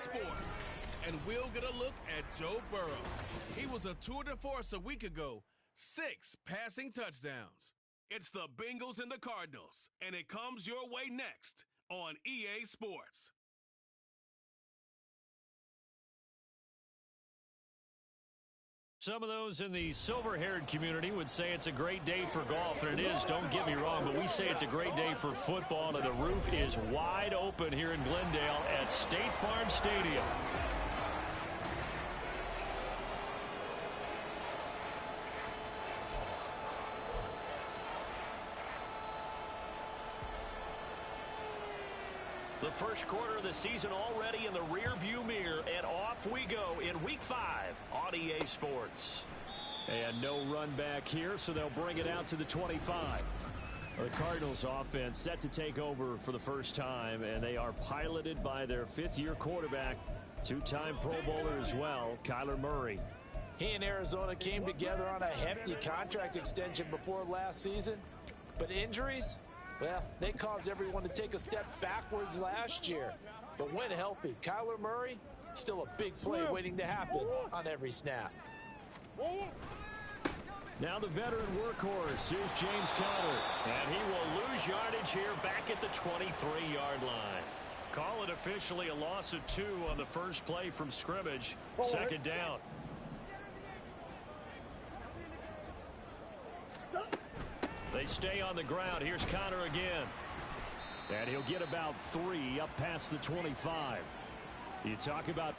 Sports. And we'll get a look at Joe Burrow. He was a tour de force a week ago, 6 passing touchdowns. It's the Bengals and the Cardinals, and it comes your way next on EA Sports. Some of those in the silver-haired community would say it's a great day for golf, and it is, don't get me wrong, but we say it's a great day for football, and the roof is wide open here in Glendale at State Farm Stadium. The first quarter of the season already in the rear-view mirror, and off we go in Week 5 on EA Sports. And no run back here, so they'll bring it out to the 25. The Cardinals offense set to take over for the first time, and they are piloted by their fifth-year quarterback, two-time Pro Bowler as well, Kyler Murray. He and Arizona came together on a hefty contract extension before last season, but injuries, well, they caused everyone to take a step backwards last year. But when healthy, Kyler Murray, still a big play waiting to happen on every snap. Now the veteran workhorse, here's James Conner. And he will lose yardage here back at the 23-yard line. Call it officially a loss of 2 on the first play from scrimmage. Second down. They stay on the ground. Here's Conner again. And he'll get about 3 up past the 25. You talk about...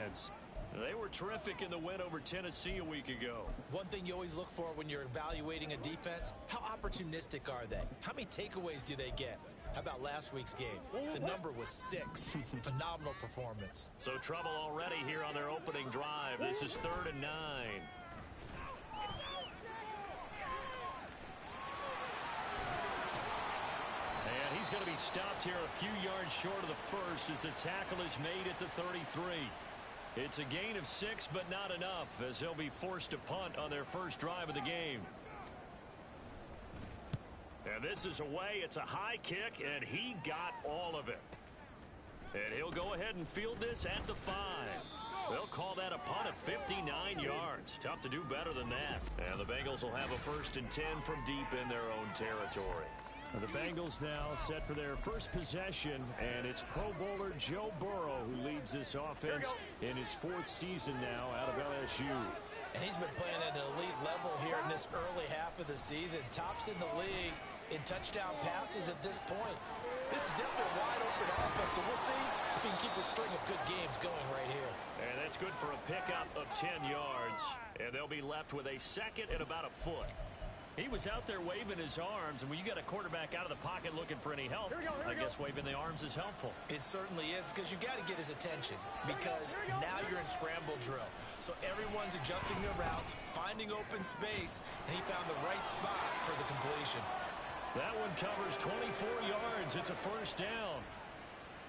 offense. They were terrific in the win over Tennessee a week ago. One thing you always look for when you're evaluating a defense, how opportunistic are they? How many takeaways do they get? How about last week's game? The number was 6. Phenomenal performance. So trouble already here on their opening drive. This is 3rd and 9. And he's going to be stopped here a few yards short of the first as the tackle is made at the 33. It's a gain of 6, but not enough, as they'll be forced to punt on their first drive of the game. And this is away. It's a high kick, and he got all of it. And he'll go ahead and field this at the 5. They'll call that a punt of 59 yards. Tough to do better than that. And the Bengals will have a 1st and 10 from deep in their own territory. The Bengals now set for their first possession, and it's Pro Bowler Joe Burrow who leads this offense in his 4th season now out of LSU. And he's been playing at an elite level here in this early half of the season. Tops in the league in touchdown passes at this point. This is definitely a wide-open offense, so we'll see if he can keep a string of good games going right here. And that's good for a pickup of 10 yards, and they'll be left with a 2nd and about a foot. He was out there waving his arms, and when you got a quarterback out of the pocket looking for any help, I guess waving the arms is helpful. It certainly is, because you got to get his attention, because now you're in scramble drill. So everyone's adjusting their routes, finding open space, and he found the right spot for the completion. That one covers 24 yards. It's a 1st down.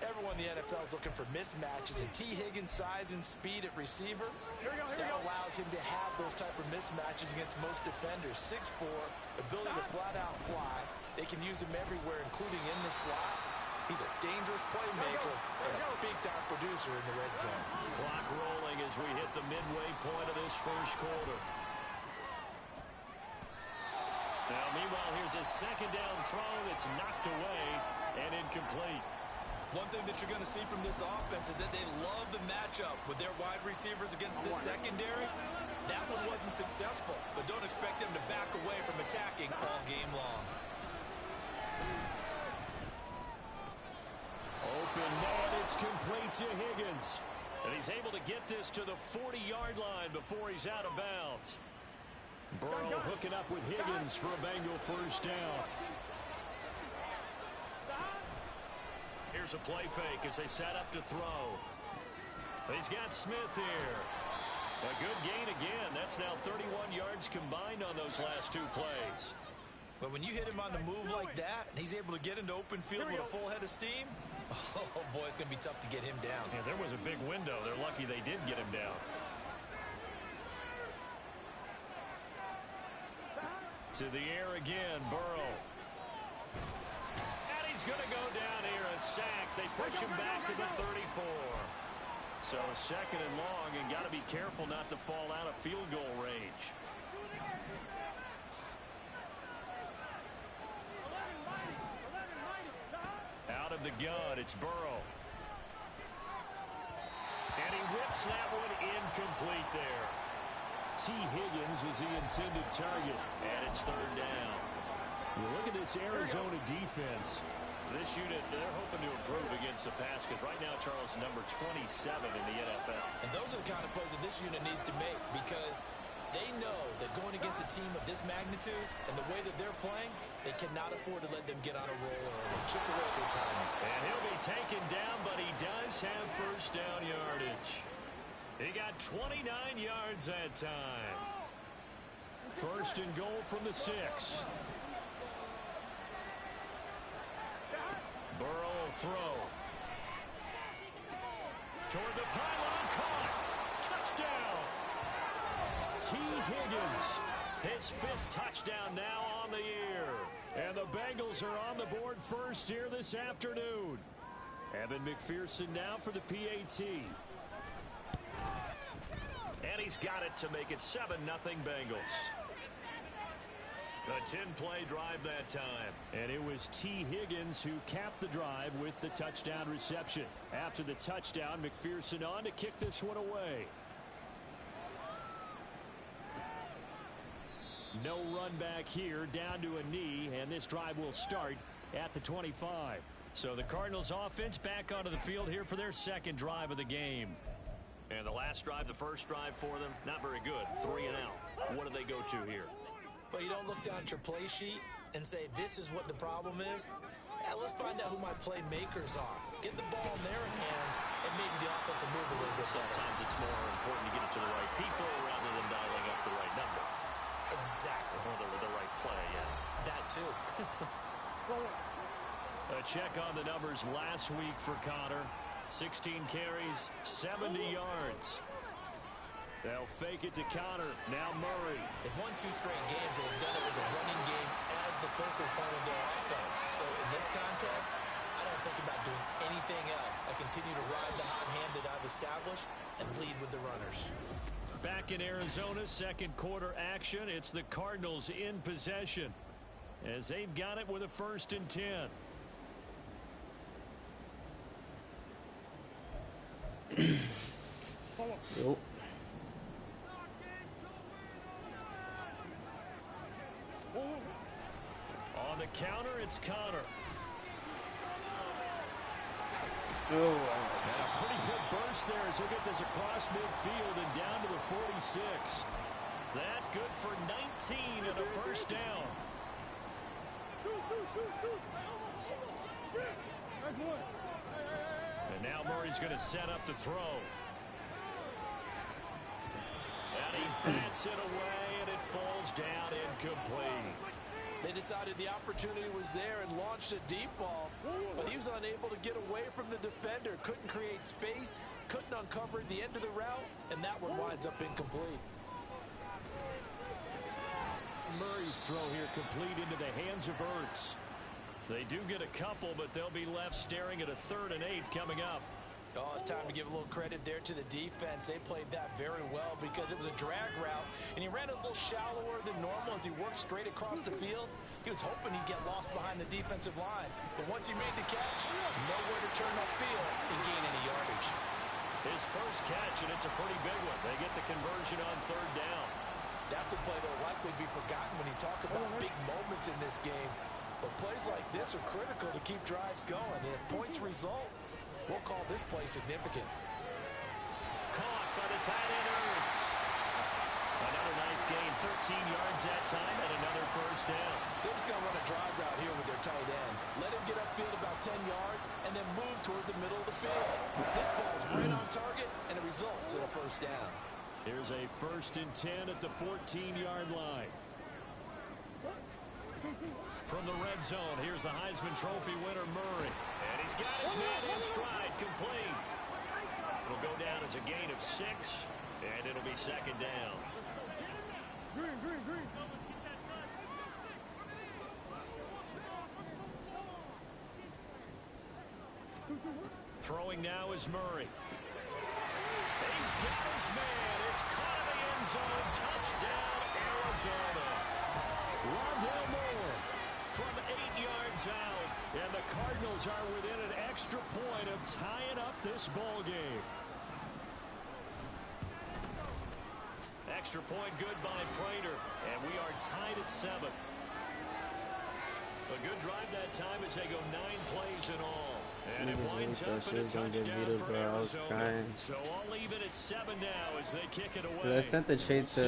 Everyone in the NFL is looking for mismatches, and T. Higgins' size and speed at receiver, that allows him to have those type of mismatches against most defenders. 6'4", ability to flat-out fly. They can use him everywhere, including in the slot. He's a dangerous playmaker and a big-time producer in the red zone. Clock rolling as we hit the midway point of this first quarter. Now, meanwhile, here's a 2nd down throw that's knocked away and incomplete. One thing that you're going to see from this offense is that they love the matchup with their wide receivers against this secondary. That one wasn't successful, but don't expect them to back away from attacking all game long. Open man, it's complete to Higgins. And he's able to get this to the 40-yard line before he's out of bounds. Burrow hooking up with Higgins for a Bengal 1st down. Here's a play fake as they set up to throw. He's got Smith here. A good gain again. That's now 31 yards combined on those last 2 plays. But when you hit him on the move like that, and he's able to get into open field with a full head of steam, oh boy, it's going to be tough to get him down. Yeah, there was a big window. They're lucky they did get him down. To the air again, Burrow. And he's going to go down here, a sack. They push him back to the 34. So 2nd and long, and got to be careful not to fall out of field goal range. Out of the gun, it's Burrow. And he whips that one incomplete there. T. Higgins was the intended target, and it's 3rd down. You look at this Arizona defense. This unit, they're hoping to improve against the pass because right now, Charles, number 27 in the NFL. And those are the kind of plays that this unit needs to make because they know that going against a team of this magnitude and the way that they're playing, they cannot afford to let them get on a roll early. Chip away at their timing. And he'll be taken down, but he does have 1st down yardage. He got 29 yards that time. 1st and goal from the 6. Burrow will throw. Toward the pylon, caught. Touchdown. T. Higgins, his 5th touchdown now on the year. And the Bengals are on the board first here this afternoon. Evan McPherson now for the PAT. And he's got it to make it 7-0 Bengals. A 10-play drive that time. And it was T. Higgins who capped the drive with the touchdown reception. After the touchdown, McPherson on to kick this one away. No run back here, down to a knee, and this drive will start at the 25. So the Cardinals offense back onto the field here for their 2nd drive of the game. And the last drive, the first drive for them, not very good. 3 and out. What do they go to here? Well, you don't look down at your play sheet and say, this is what the problem is. Let's find out who my playmakers are. Get the ball in their hands, and maybe the offense will move a little bit better. Sometimes it's more important to get it to the right people rather than dialing up the right number. Exactly. Or the right play, yeah. That too. A check on the numbers last week for Connor. 16 carries, 70 yards. They'll fake it to Connor. Now Murray. They've won 2 straight games, and they've done it with the running game as the focal point of their offense. So in this contest, I don't think about doing anything else. I continue to ride the hot hand that I've established and lead with the runners. Back in Arizona, second quarter action. It's the Cardinals in possession as they've got it with a 1st and 10. Nope. On the counter, it's Connor. Oh, And a pretty good burst there as he'll get this across midfield and down to the 46. That good for 19 and a 1st down. And now Murray's going to set up the throw. And he bats it away, and it falls down incomplete. They decided the opportunity was there and launched a deep ball, but he was unable to get away from the defender. Couldn't create space, couldn't uncover the end of the route, and that one winds up incomplete. Murray's throw here complete into the hands of Ertz. They do get a couple, but they'll be left staring at a 3rd and 8 coming up. Oh, it's time to give a little credit there to the defense. They played that very well because it was a drag route, and he ran a little shallower than normal as he worked straight across the field. He was hoping he'd get lost behind the defensive line, but once he made the catch, nowhere to turn upfield and gain any yardage. His first catch, and it's a pretty big one. They get the conversion on 3rd down. That's a play that will likely be forgotten when you talk about big moments in this game. But plays like this are critical to keep drives going, and if points result, we'll call this play significant. Caught by the tight end Ertz. Another nice gain, 13 yards that time, and another 1st down. They're just going to run a drive route here with their tight end. Let him get upfield about 10 yards, and then move toward the middle of the field. This ball is right on target, and it results in a 1st down. Here's a 1st and 10 at the 14-yard line. From the red zone, here's the Heisman Trophy winner, Murray. And he's got his man in stride, complete. It'll go down as a gain of 6, and it'll be 2nd down. Throwing now is Murray. He's got his man. It's caught in the end zone. Touchdown, Arizona. Rondale Moore from 8 yards out. And the Cardinals are within an extra point of tying up this ball game. Extra point good by Prater. And we are tied at 7. A good drive that time as they go 9 plays in all. And it winds up in a touchdown for Arizona. So I'll leave it at 7 now as they kick it away. I sent the trade to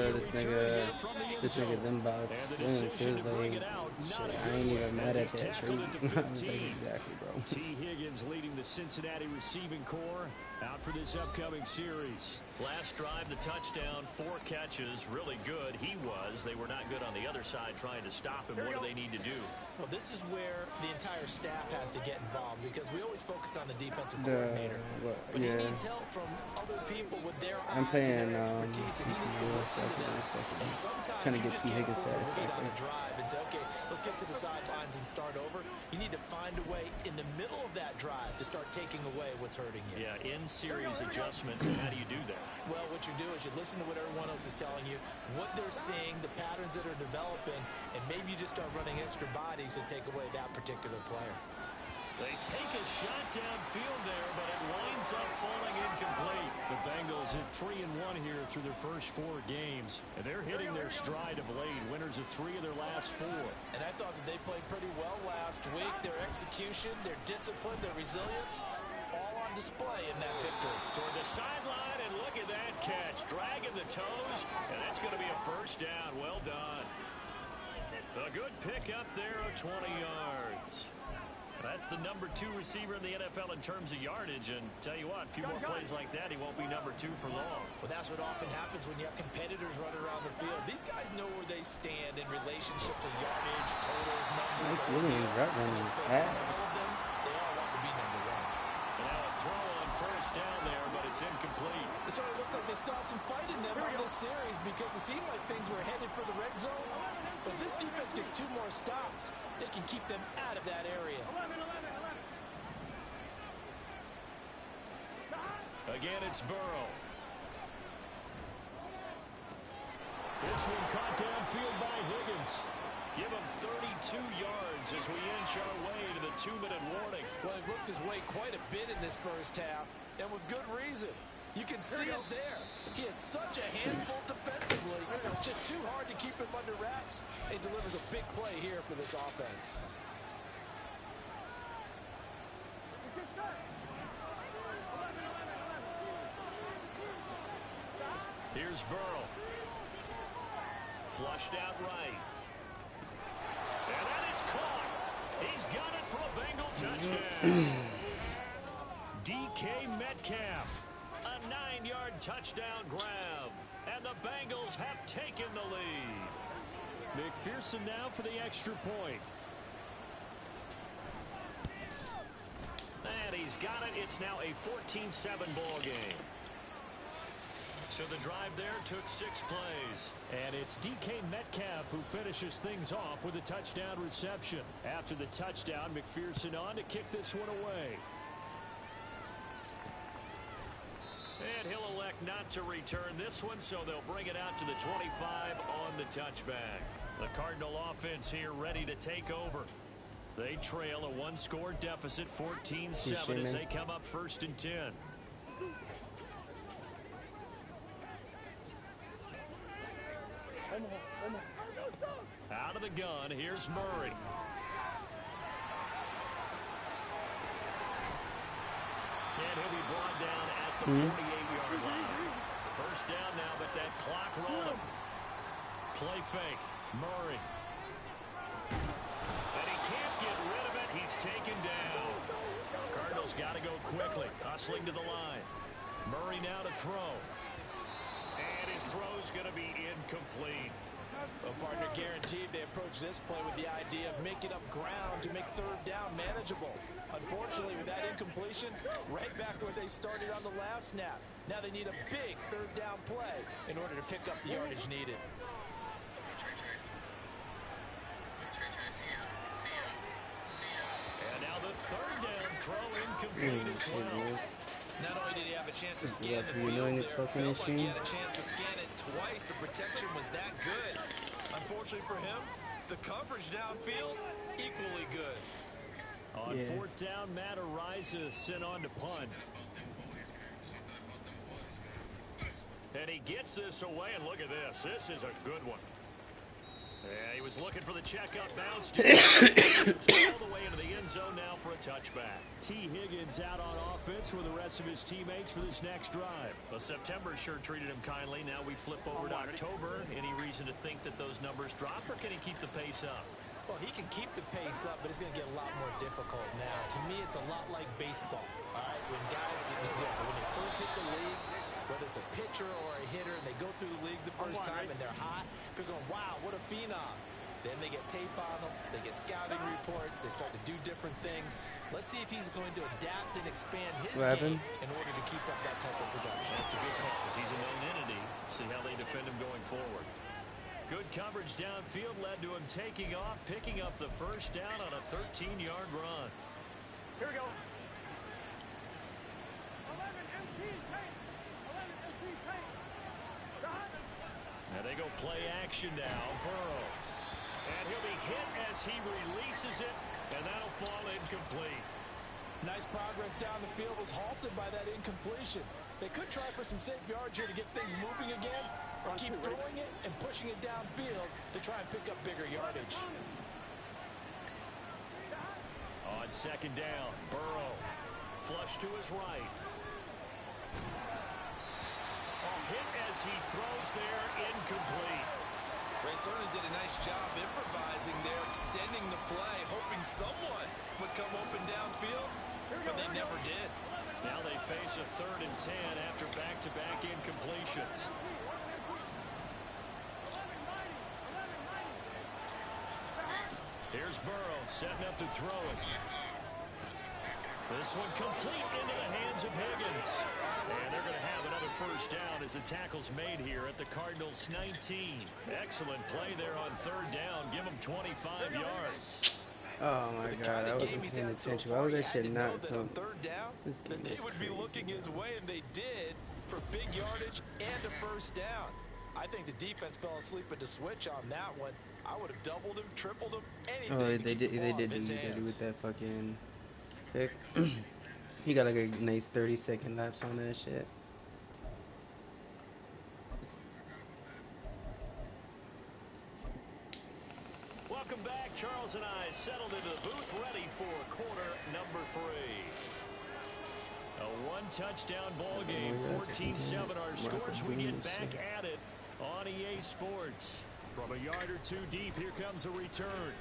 this nigga's inbox. Seriously, shit, I ain't even mad at that trade. Exactly, bro. T. Higgins leading the Cincinnati receiving corps out for this upcoming series. Last drive, the touchdown, 4 catches, really good. He was. They were not good on the other side trying to stop him. What do they need to do? Well, this is where the entire staff has to get involved because we always focus on the defensive coordinator. But he needs help from other people with their eyes and their expertise, and he needs to listen to them. And sometimes you just can't afford to wait on a drive and say, okay, let's get to the sidelines and start over. You need to find a way in the middle of that drive to start taking away what's hurting you. Yeah, in-series adjustments, and how do you do that? Well, what you do is you listen to what everyone else is telling you, what they're seeing, the patterns that are developing, and maybe you just start running extra bodies to take away that particular player. They take a shot downfield there, but it winds up falling incomplete. The Bengals at 3-1 here through their first 4 games, and they're hitting their stride of late. Winners of 3 of their last 4. And I thought that they played pretty well last week. Their execution, their discipline, their resilience, all on display in that victory. Toward the sideline, and look catch, dragging the toes, and that's going to be a first down. Well done. A good pickup there of 20 yards. That's the number 2 receiver in the NFL in terms of yardage, and tell you what, a few more plays like that, he won't be number 2 for long. Well, that's what often happens when you have competitors running around the field. These guys know where they stand in relationship to yardage, totals, numbers. Mike Williams route running is fast. They all want to be number 1. And now a throw on first down there, but it's incomplete. It sort of looks like they still have some fight in them on this series because it seemed like things were headed for the red zone. But if this defense gets 2 more stops, they can keep them out of that area. Again, it's Burrow. This one caught downfield by Higgins. Give him 32 yards as we inch our way to the 2-minute warning. Well, he worked his way quite a bit in this first half, and with good reason. You can see it there. He is such a handful defensively. Just too hard to keep him under wraps. He delivers a big play here for this offense. Here's Burrow. Flushed out right. And that is caught. He's got it for a Bengal touchdown. DK Metcalf. A 9-yard touchdown grab. And the Bengals have taken the lead. McPherson now for the extra point. And he's got it. It's now a 14-7 ball game. So the drive there took 6 plays. And it's DK Metcalf who finishes things off with a touchdown reception. After the touchdown, McPherson on to kick this one away. And he'll elect not to return this one, so they'll bring it out to the 25 on the touchback. The Cardinal offense here ready to take over. They trail a 1-score deficit, 14-7 as they come up 1st and 10. Out of the gun, here's Murray. And he'll be brought down at the 48-yard line. First down now, but that clock rolling. Play fake. Murray. And he can't get rid of it. He's taken down. Cardinals got to go quickly. Hustling to the line. Murray now to throw. And his throw's going to be incomplete. Well, partner, guaranteed they approach this play with the idea of making up ground to make 3rd down manageable. Unfortunately, with that incompletion, right back where they started on the last snap. Now they need a big 3rd down play in order to pick up the yardage needed. And now the 3rd down throw incomplete as well. Not only did he have a chance to scan the field there, felt like he had a chance to scan it twice. The protection was that good. Unfortunately for him, the coverage downfield, equally good. On 4th down, Matt Araiza sent on to punt. And he gets this away, and look at this. This is a good one. Yeah, he was looking for the check-up bounce. All the way into the end zone now for a touchback. T. Higgins out on offense with the rest of his teammates for this next drive. Well, September sure treated him kindly. Now we flip over to October. Any reason to think that those numbers drop, or can he keep the pace up? Well, he can keep the pace up, but it's going to get a lot more difficult now. To me, it's a lot like baseball. All right, when guys, when they first hit the league, whether it's a pitcher or a hitter, and they go through the league the first time and they're hot, people going, wow, what a phenom. Then they get tape on them, they get scouting reports, they start to do different things. Let's see if he's going to adapt and expand his game in order to keep up that type of production. That's a good call, because he's a known entity. See how they defend him going forward. Good coverage downfield led to him taking off, picking up the first down on a 13-yard run. Here we go. And they go play action now. Burrow. And he'll be hit as he releases it, and that'll fall incomplete. Nice progress down the field, was halted by that incompletion. They could try for some safe yards here to get things moving again, or keep throwing it and pushing it downfield to try and pick up bigger yardage. On 2nd down, Burrow. Flush to his right. Oh, hit throws. He throws there, incomplete. They certainly did a nice job improvising there, extending the play, hoping someone would come open downfield, but they never did. Now they face a 3rd and 10 after back-to-back incompletions. Here's Burrow setting up to throw it. This one complete into the hands of Higgins. And they're going to have another first down as the tackle's made here at the Cardinals' 19. Excellent play there on 3rd down. Give them 25 yards. Oh my God, I wasn't paying attention. Why was that shit not come? Third down, This game they is would be crazy, looking bro. his way, and they did for big yardage and a first down. I think the defense fell asleep at the switch on that one. I would have doubled him, tripled him, anything. Oh, to they keep did. the They ball did in his do that hands. with that fucking pick. He got like a nice 30-second lapse on that shit. Welcome back. Charles and I settled into the booth, ready for quarter number 3. A one-touchdown ball game, 14-7 our scores. We get back at it on EA Sports. From a yard or two deep, here comes a return.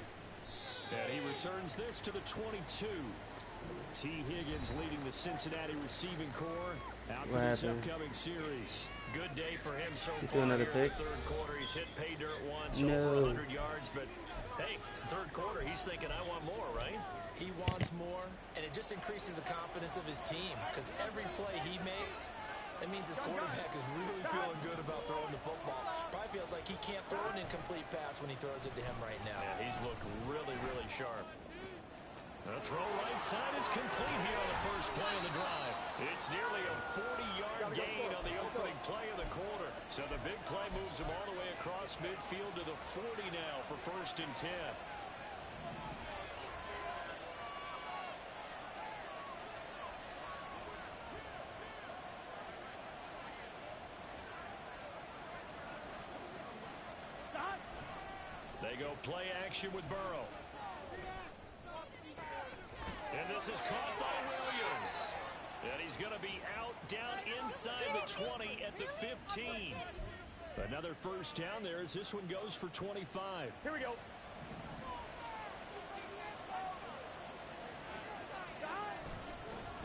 And he returns this to the 22. T. Higgins leading the Cincinnati receiving corps out for this upcoming series. Good day for him so far another here in pick? the 3rd quarter. He's hit pay dirt once, No. over 100 yards, but hey, it's the 3rd quarter. He's thinking, I want more, right? He wants more, and it just increases the confidence of his team because every play he makes, that means his quarterback is really feeling good about throwing the football. Probably feels like he can't throw an incomplete pass when he throws it to him right now. Yeah, he's looked really, really sharp. The throw right side is complete here on the first play of the drive. It's nearly a 40-yard gain on the opening play of the quarter. So the big play moves him all the way across midfield to the 40 now for 1st and 10. They go play action with Burrow. And this is caught by Williams. And he's going to be out down inside the 20 at the 15. Another first down there as this one goes for 25. Here we go.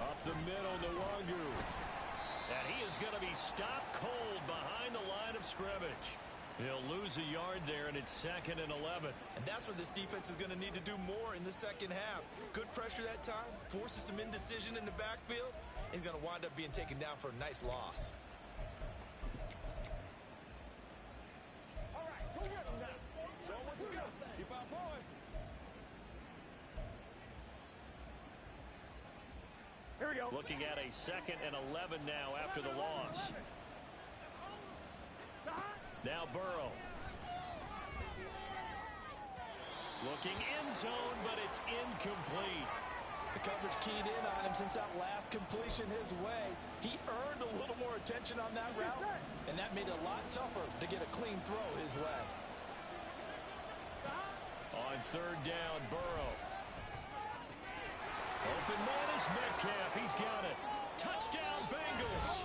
Up the middle to Wangu. And he is going to be stopped cold behind the line of scrimmage. He'll lose a yard there, and it's 2nd and 11. And that's where this defense is going to need to do more in the second half. Good pressure that time, forces some indecision in the backfield. He's going to wind up being taken down for a nice loss. All right, go get him now. Show him what you got. Keep our boys. Here we go. Looking at a 2nd and 11 now after the loss. Now Burrow. Looking end zone, but it's incomplete. The coverage keyed in on him since that last completion his way. He earned a little more attention on that route, and that made it a lot tougher to get a clean throw his way. On 3rd down, Burrow. Open man is Metcalf. He's got it. Touchdown, Bengals.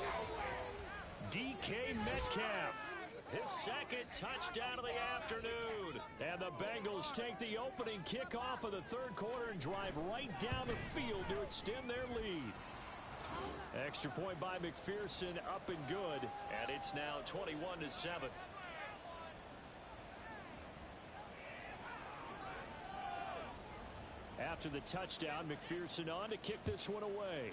DK Metcalf. His 2nd touchdown of the afternoon. And the Bengals take the opening kickoff of the 3rd quarter and drive right down the field to extend their lead. Extra point by McPherson, up and good. And it's now 21-7. After the touchdown, McPherson on to kick this one away.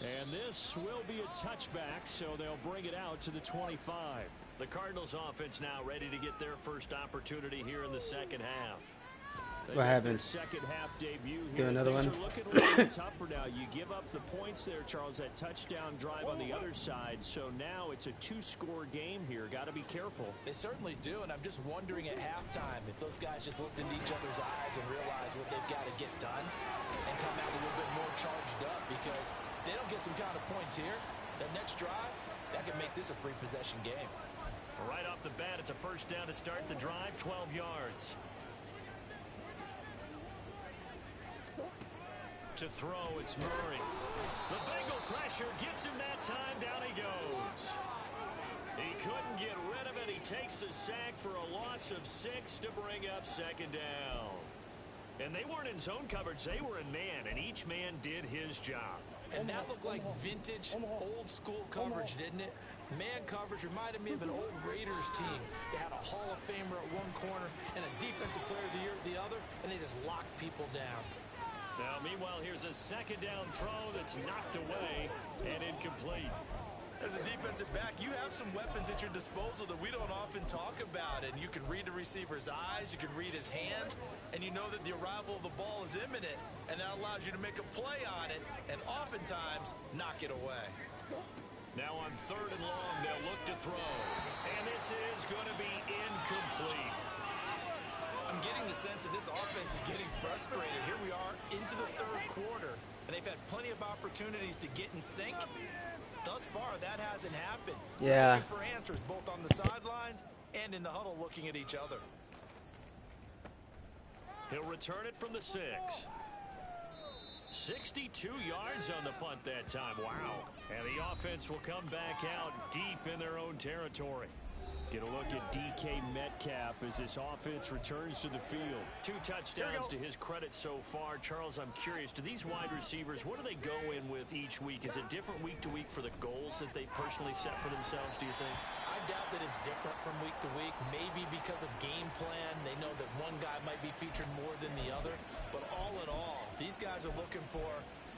And this will be a touchback, so they'll bring it out to the 25. The Cardinals offense now ready to get their first opportunity here in the second half. What happened? Second half debut Do here. another Things one? are looking a little bit tougher now. You give up the points there, Charles, that touchdown drive on the other side. So now it's a 2-score game here. Got to be careful. They certainly do, and I'm just wondering at halftime if those guys just looked into each other's eyes and realized what they've got to get done and come out a little bit more charged up, because they don't get some kind of points here. The next drive, that could make this a free-possession game. Right off the bat, it's a first down to start the drive, 12 yards. To throw, it's Murray. The Bengal pressure pressure gets him that time. Down he goes. He couldn't get rid of it. He takes a sack for a loss of 6 to bring up second down. And they weren't in zone coverage. They were in man, and each man did his job. And that looked like vintage, old-school coverage, didn't it? Man coverage reminded me of an old Raiders team. They had a Hall of Famer at one corner and a Defensive Player of the Year at the other, and they just locked people down. Now, meanwhile, here's a second down throw that's knocked away and incomplete. As a defensive back, you have some weapons at your disposal that we don't often talk about. And you can read the receiver's eyes, you can read his hands, and you know that the arrival of the ball is imminent. And that allows you to make a play on it and oftentimes knock it away. Now on 3rd and long, they'll look to throw. And this is going to be incomplete. I'm getting the sense that this offense is getting frustrated. Here we are into the 3rd quarter, and they've had plenty of opportunities to get in sync. Thus far, that hasn't happened. Yeah. Looking for answers both on the sidelines and in the huddle looking at each other. He'll return it from the 6. 62 yards on the punt that time. Wow. And the offense will come back out deep in their own territory. Get a look at DK Metcalf as this offense returns to the field. 2 touchdowns to his credit so far. Charles, I'm curious, do these wide receivers, what do they go in with each week? Is it different week to week for the goals that they personally set for themselves, do you think? I doubt that it's different from week to week. Maybe because of game plan, they know that one guy might be featured more than the other. But all in all, these guys are looking for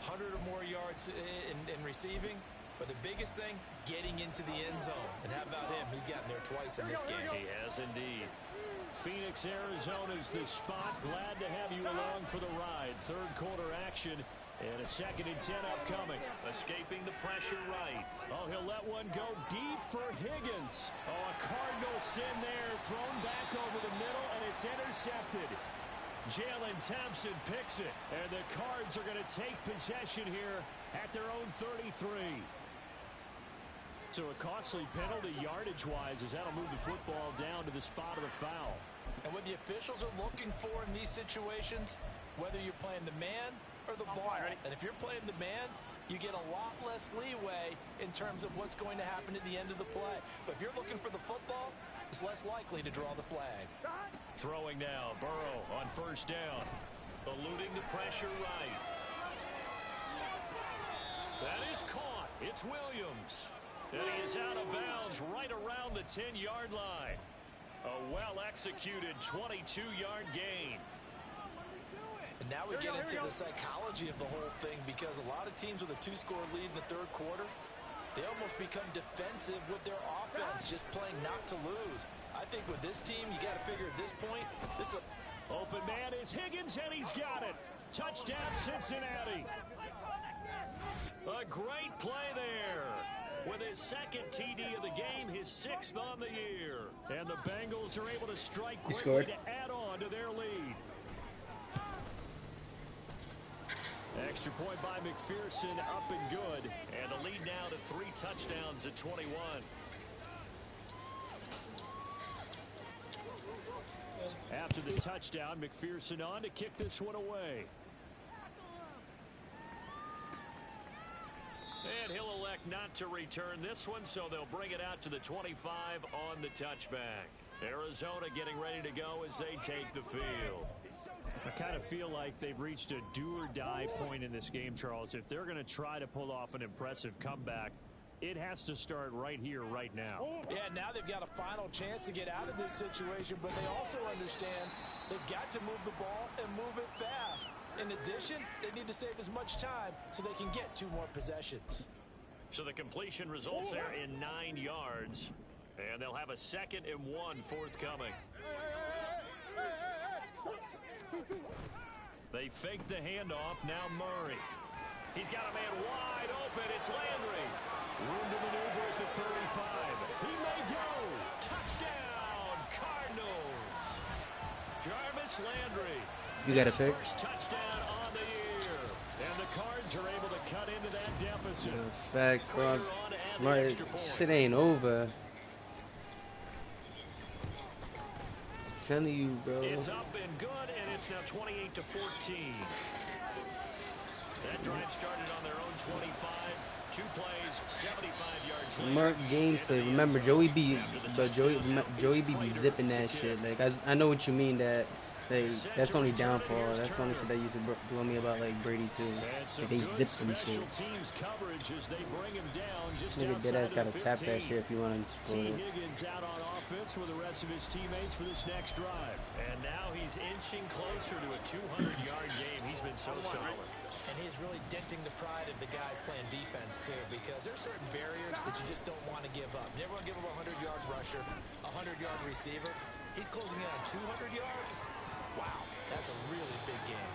100 or more yards in receiving. But the biggest thing, getting into the end zone. And how about him? He's gotten there twice in this game. He has indeed. Phoenix, Arizona's the spot. Glad to have you along for the ride. 3rd quarter action and a 2nd and 10 upcoming. Escaping the pressure right. Oh, he'll let one go deep for Higgins. Oh, a Cardinal sin there. Thrown back over the middle, and it's intercepted. Jalen Thompson picks it. And the Cards are going to take possession here at their own 33. So a costly penalty yardage-wise as that'll move the football down to the spot of the foul. And what the officials are looking for in these situations, whether you're playing the man or the ball, and if you're playing the man, you get a lot less leeway in terms of what's going to happen at the end of the play. But if you're looking for the football, it's less likely to draw the flag. Throwing now, Burrow on 1st down. Eluding the pressure right. That is caught. It's Williams. And he is out of bounds right around the 10-yard line. A well-executed 22-yard gain. And now we get into the psychology of the whole thing, because a lot of teams with a 2-score lead in the 3rd quarter, they almost become defensive with their offense, just playing not to lose. I think with this team, you got to figure at this point, this is open man is Higgins, and he's got it. Touchdown, Cincinnati. A great play there. With his 2nd TD of the game, his 6th on the year. And the Bengals are able to strike quickly to add on to their lead. Extra point by McPherson, up and good. And the lead now to 3 touchdowns at 21. After the touchdown, McPherson on to kick this one away. And he'll elect not to return this one, so they'll bring it out to the 25 on the touchback. Arizona getting ready to go as they take the field. I kind of feel like they've reached a do-or-die point in this game, Charles. If they're going to try to pull off an impressive comeback, it has to start right here, right now. Yeah, now they've got a final chance to get out of this situation, but they also understand they've got to move the ball and move it fast. In addition, they need to save as much time so they can get 2 more possessions. So the completion results there in 9 yards, and they'll have a 2nd and 1 forthcoming. They fake the handoff. Now Murray. He's got a man wide open. It's Landry. Room to maneuver at the 35. He may go. Touchdown, Cardinals. Jarvis Landry. You got a pick? First touchdown on the year. And the Cards are able to cut into that deficit. Facts, bro. Smart. Shit ain't over. I'm telling you, bro. It's up and good, and it's now 28-14. That drive started on their own 25. 2 plays, 75 yards. Smart gameplay. Remember, Joey B be zipping that shit. Like I know what you mean. That's only downfall. That's only shit that used to blow me about like Brady too. Like they zip some shit. Nigga deadass gotta tap that shit if you want to for it. Higgins out on offense with the rest of his teammates for this next drive. And now he's inching closer to a 200-yard game. He's been so solid. And he's really denting the pride of the guys playing defense, too, because there's certain barriers that you just don't want to give up. You never want to give up a 100-yard rusher, a 100-yard receiver. He's closing in on 200 yards. Wow, that's a really big game.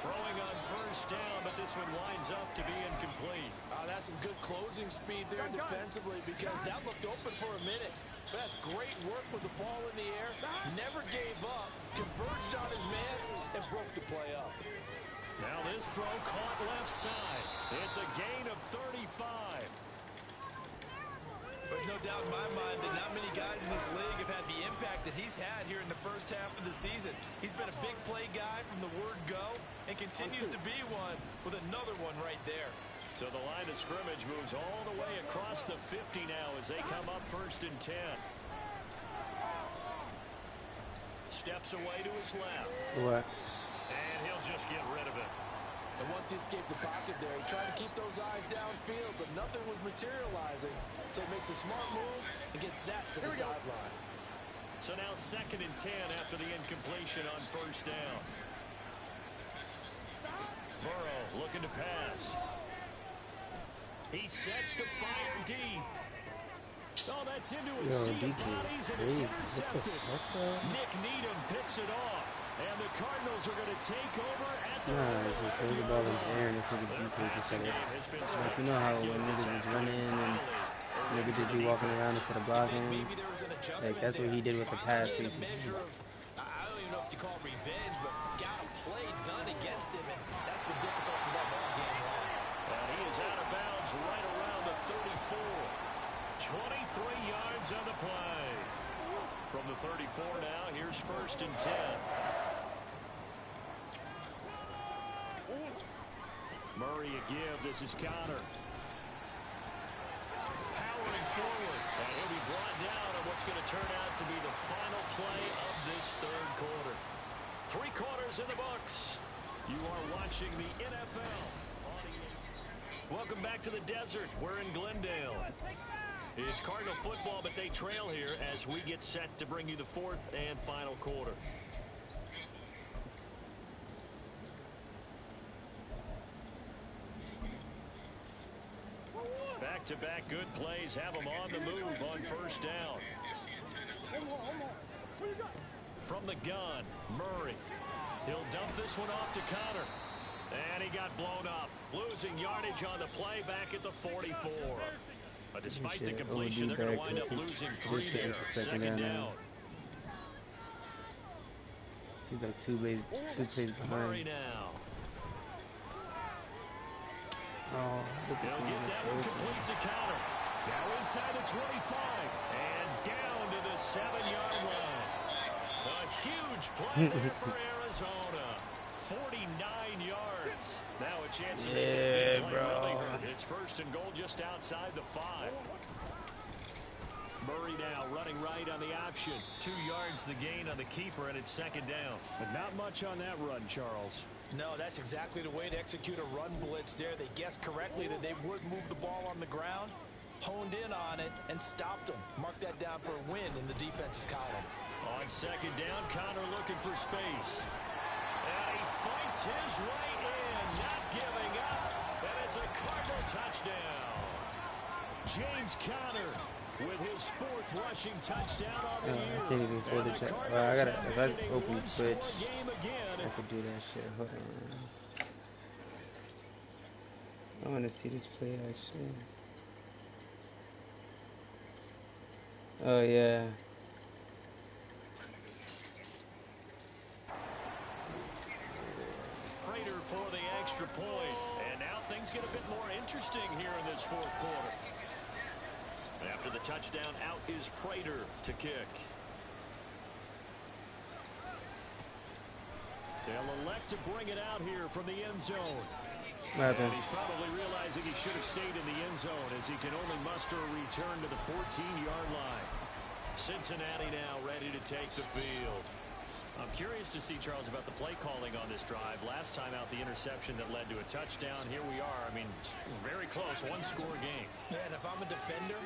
Throwing on first down, but this one winds up to be incomplete. That's some good closing speed there defensively because that looked open for a minute. But that's great work with the ball in the air. Never gave up, converged on his man, and broke the play up. Now this throw caught left side. It's a gain of 35. There's no doubt in my mind that not many guys in this league have had the impact that he's had here in the first half of the season. He's been a big play guy from the word go and continues to be one with another one right there. So the line of scrimmage moves all the way across the 50 now as they come up 1st and 10. Steps away to his left. What? And he'll just get rid of it. And once he escaped the pocket there, he tried to keep those eyes downfield, but nothing was materializing. So he makes a smart move and gets that to the sideline. So now 2nd and 10 after the incompletion on first down. Burrow looking to pass. He sets to fire deep. Oh, that's into his seat bodies, and it's intercepted. Nick Needham picks it off, and the Cardinals are going to take over at the it's just throw the ball in the air and if the defense just set it. Like, you know how when niggas just run in and niggas just be walking around instead of blocking. Like that's what he did with the pass, basically. I don't even know if you call it revenge, but got a play done against him, and that's been difficult for that ball game. And he is out of bounds right around the 34. 23 yards on the play. From the 34 now, here's 1st and 10. Murray a give. This is Connor. Powering forward. And he'll be brought down on what's going to turn out to be the final play of this 3rd quarter. 3 quarters in the books. You are watching the NFL. Welcome back to the desert. We're in Glendale. It's Cardinal football, but they trail here as we get set to bring you the 4th and final quarter. Back-to-back good plays have them on the move on first down. From the gun, Murray. He'll dump this one off to Connor. And he got blown up, losing yardage on the play back at the 44. But despite the completion, they're going to wind up losing 3 there. 2nd down. He's like two plays behind. Murray now. Oh, He'll get that one complete to Connor. Now inside the 25. And down to the 7-yard line. A huge play there for Arizona. 49 yards. Now a chance to make it big play really hurt. It's 1st and goal just outside the 5. Murray now running right on the option. 2 yards the gain on the keeper, and it's 2nd down. But not much on that run, Charles. No, that's exactly the way to execute a run blitz there. They guessed correctly that they would move the ball on the ground, honed in on it, and stopped them. Mark that down for a win in the defense's column. On 2nd down, Connor looking for space. And he fights his way in, not giving up. And it's a Cardinal touchdown. James Conner with his 4th rushing touchdown on the year. I can't even pull the check. Well, if I open Switch, I could do that shit. Hold on. I want to see this play actually. Oh yeah. Prater for the extra point. And now things get a bit more interesting here in this 4th quarter. After the touchdown, out is Prater to kick. They'll elect to bring it out here from the end zone. What happened? And he's probably realizing he should have stayed in the end zone as he can only muster a return to the 14-yard line. Cincinnati now ready to take the field. I'm curious to see, Charles, about the play calling on this drive. Last time out, the interception that led to a touchdown. Here we are. I mean, very close, one-score game. Yeah, and if I'm a defender,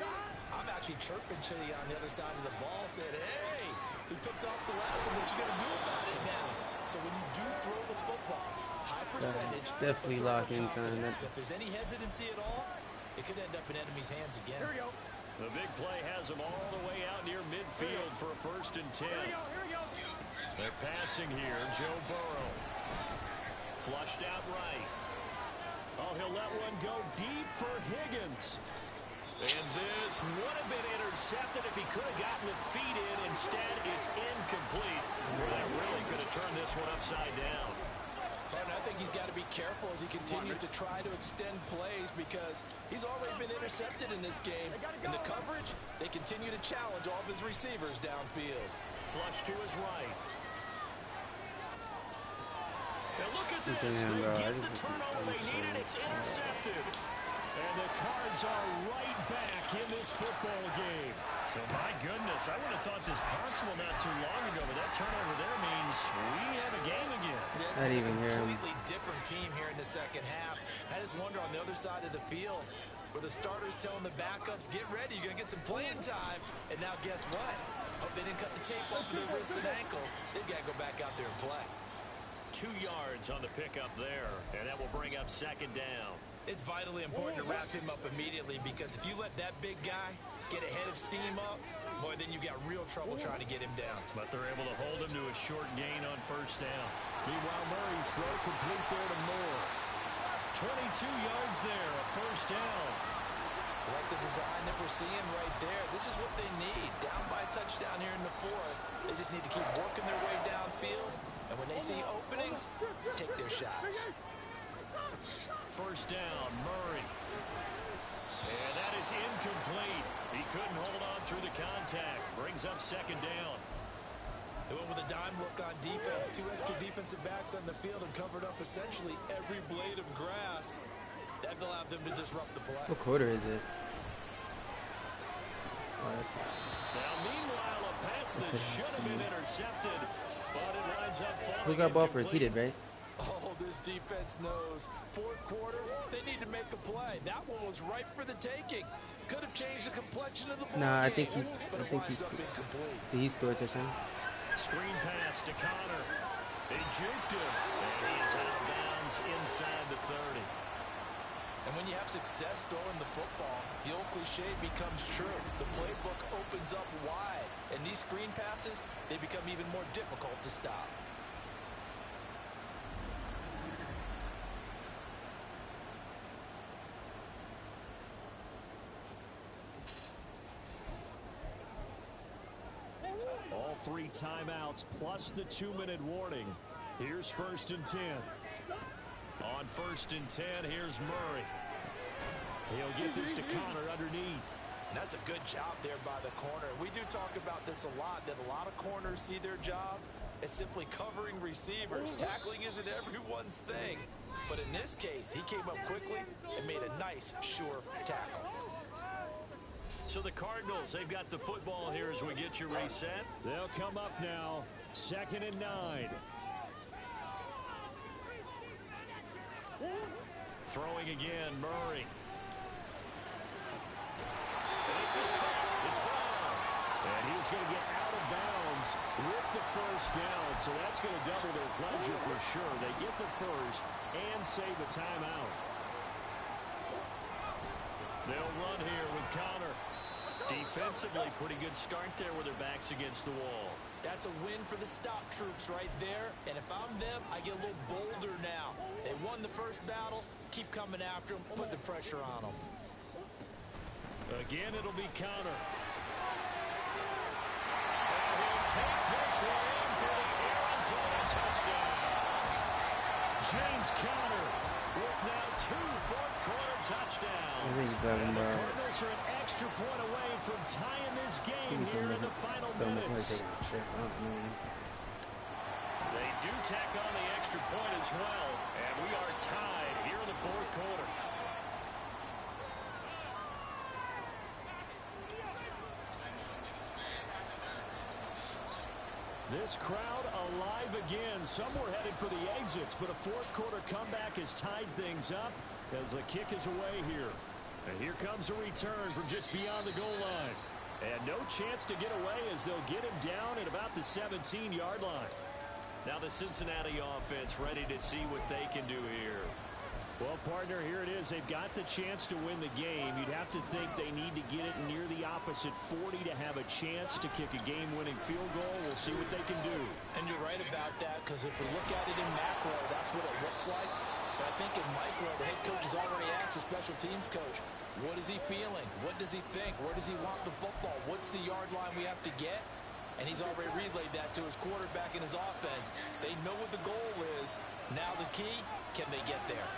I'm actually chirping Chili on the other side of the ball, saying, hey, he picked off the last one. What you going to do about it now? So when you do throw the football, high percentage. Definitely lock in time. If there's any hesitancy at all, it could end up in enemy's hands again. Here we go. The big play has them all the way out near midfield for a 1st and 10. Here we go. They're passing here. Joe Burrow. Flushed out right. Oh, he'll let one go deep for Higgins. And this would have been intercepted if he could have gotten the feet in. Instead, it's incomplete. Well, that really could have turned this one upside down. And I think he's got to be careful as he continues to try to extend plays because he's already been intercepted in this game. In the coverage, they continue to challenge all of his receivers downfield. Flush to his right. And look at this. Damn, They bro, get the turnover they needed. It's intercepted. And the Cards are right back in this football game. So, my goodness, I would have thought this possible not too long ago, but that turnover there means we have a game again. Not even a hear him. completely different team here in the second half. I just wonder on the other side of the field where the starters telling the backups, get ready, you're going to get some playing time. And now guess what? Hope they didn't cut the tape off of their wrists and ankles. They've got to go back out there and play. 2 yards on the pickup there, and that will bring up 2nd down. It's vitally important to wrap him up immediately because if you let that big guy get a head of steam up, boy, then you've got real trouble trying to get him down. But they're able to hold him to a short gain on 1st down. Meanwhile, Murray's throw complete there to Moore. 22 yards there, a 1st down. Like the design that we're seeing right there, this is what they need. Down by a touchdown here in the 4th. They just need to keep working their way downfield. And when they see openings, take their shots. 1st down, Murray. And that is incomplete. He couldn't hold on through the contact. Brings up 2nd down. They went with a dime look on defense. 2 extra defensive backs on the field and covered up essentially every blade of grass. That allowed them to disrupt the play. What quarter is it? Oh, that's fine. Now, meanwhile, a pass that should have been intercepted, but it winds up falling. Who got ball incomplete. first? He did, right? Oh, this defense knows. 4th quarter, they need to make a play. That one was ripe for the taking. Could have changed the complexion of the ball Nah, I game, think he's. but I it think winds he's. up incomplete. Did he score a touchdown? Screen pass to Connor. They juked him, and he is out of bounds inside the 30. And when you have success throwing the football, the old cliche becomes true. The playbook opens up wide, and these screen passes, they become even more difficult to stop. All 3 timeouts plus the 2-minute warning. Here's 1st and 10. On 1st and 10, here's Murray. He'll get this to Connor underneath. And that's a good job there by the corner. We do talk about this a lot, that a lot of corners see their job as simply covering receivers. Tackling isn't everyone's thing. But in this case, he came up quickly and made a nice, sure tackle. So the Cardinals, they've got the football here as we get you reset. They'll come up now, 2nd and 9. Throwing again, Murray. This is caught. It's Brown. And he's going to get out of bounds with the 1st down. So that's going to double their pleasure for sure. They get the 1st and save a timeout. They'll run here with Connor. Defensively, pretty good start there with their backs against the wall. That's a win for the stop troops right there. And if I'm them, I get a little bolder now. They won the 1st battle. Keep coming after them. Put the pressure on them. Again, it'll be Connor. And he'll take this one in for the Arizona touchdown. James Conner with now 2 fourth-quarter touchdowns. I think he's talking The about. Cardinals are an extra point away from tying this game here in the final minutes. Taking a trip. They do tack on the extra point as well, and we are tied here in the fourth quarter. This crowd alive again. Some were headed for the exits, but a fourth quarter comeback has tied things up as the kick is away here. And here comes a return from just beyond the goal line. And no chance to get away as they'll get him down at about the 17-yard line. Now the Cincinnati offense ready to see what they can do here. Well, partner, here it is. They've got the chance to win the game. You'd have to think they need to get it near the opposite 40 to have a chance to kick a game-winning field goal. We'll see what they can do. And you're right about that, because if we look at it in macro, that's what it looks like. But I think in micro, the head coach has already asked the special teams coach, what is he feeling? What does he think? Where does he want the football? What's the yard line we have to get? And he's already relayed that to his quarterback and his offense. They know what the goal is. Now the key, can they get there?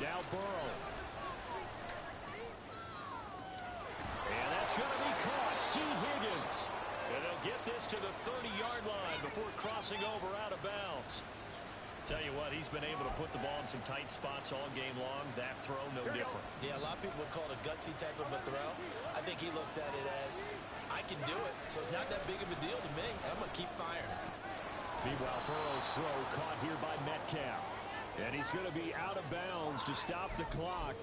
Now Burrow. And that's going to be caught. T. Higgins. And they'll get this to the 30-yard line before crossing over out of bounds. Tell you what, he's been able to put the ball in some tight spots all game long. That throw, no different. Yeah, a lot of people would call it a gutsy type of a throw. I think he looks at it as, I can do it, so it's not that big of a deal to me. I'm going to keep firing. Meanwhile, Burrow's throw caught here by Metcalf. And he's going to be out of bounds to stop the clock.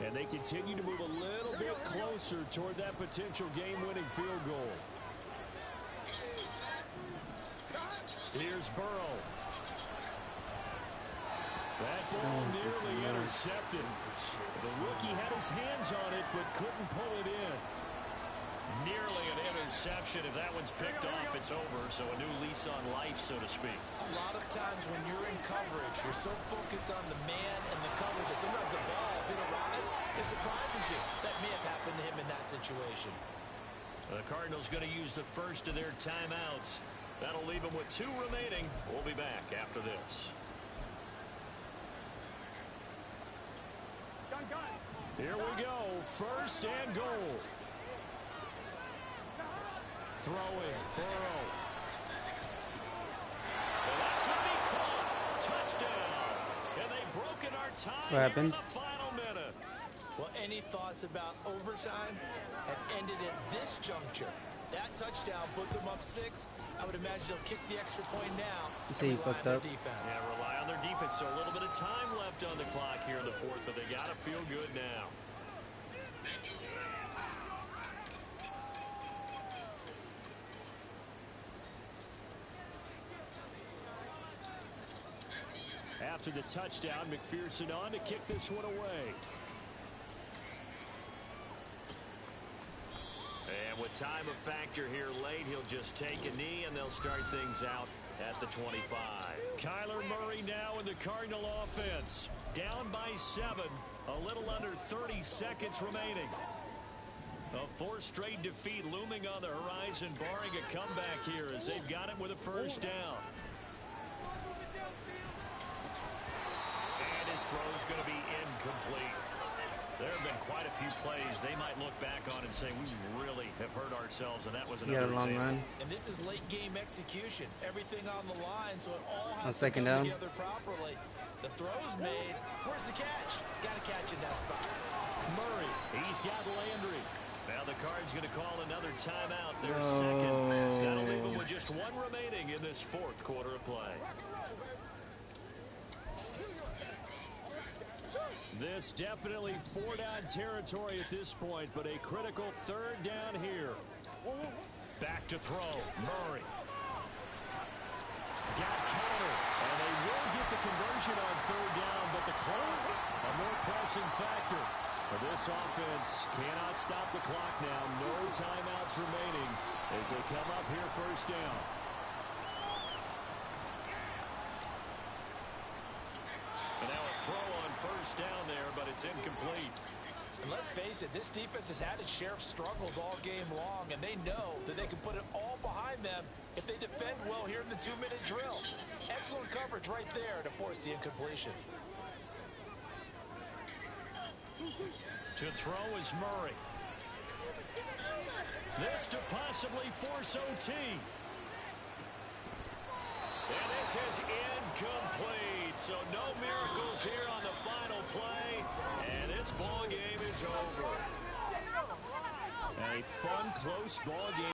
And they continue to move a little bit closer toward that potential game-winning field goal. Here's Burrow. That ball nearly intercepted. The rookie had his hands on it, but couldn't pull it in. Nearly an interception. If that one's picked off, it's over. So a new lease on life, so to speak. A lot of times when you're in coverage, you're so focused on the man and the coverage that sometimes the ball, if it arrives, it surprises you. That may have happened to him in that situation. The Cardinals going to use the first of their timeouts. That'll leave them with 2 remaining. We'll be back after this. Here we go. First and goal. Throwing, Burrow. And that's going to be caught. Touchdown. And they've broken our tie What happened? in the final minute. Well, any thoughts about overtime have ended at this juncture. That touchdown puts them up 6. I would imagine they'll kick the extra point now. You say he fucked up? Yeah, rely on their defense. So a little bit of time left on the clock here in the fourth, but they got to feel good now. After the touchdown, McPherson on to kick this one away. And with time a factor here late, he'll just take a knee and they'll start things out at the 25. Kyler Murray now in the Cardinal offense. Down by 7. A little under 30 seconds remaining. A 4th straight defeat looming on the horizon, barring a comeback here as they've got it with a first down. And his throw's going to be incomplete. There have been quite a few plays they might look back on and say, we really have hurt ourselves, and that was another example. And this is late game execution. Everything on the line, so it all has to come together properly. The throw's made. Where's the catch? Got to catch in that spot. Murray, he's got Landry. Now the Cards going to call another timeout. Their second. That'll leave them with just 1 remaining in this 4th quarter of play. This definitely 4-down territory at this point, but a critical 3rd down here. Back to throw. Murray. He's got counter, and they will get the conversion on 3rd down, but the clock, a more pressing factor. But this offense cannot stop the clock now. No timeouts remaining as they come up here 1st down. And now a throw on 1st down there, but it's incomplete. And let's face it, this defense has had its share of struggles all game long, and they know that they can put it all behind them if they defend well here in the 2-minute drill. Excellent coverage right there to force the incompletion. To throw is Murray. This to possibly force OT. And this is incomplete. So no miracles here on the final play. And this ball game is over. A fun, close ball game.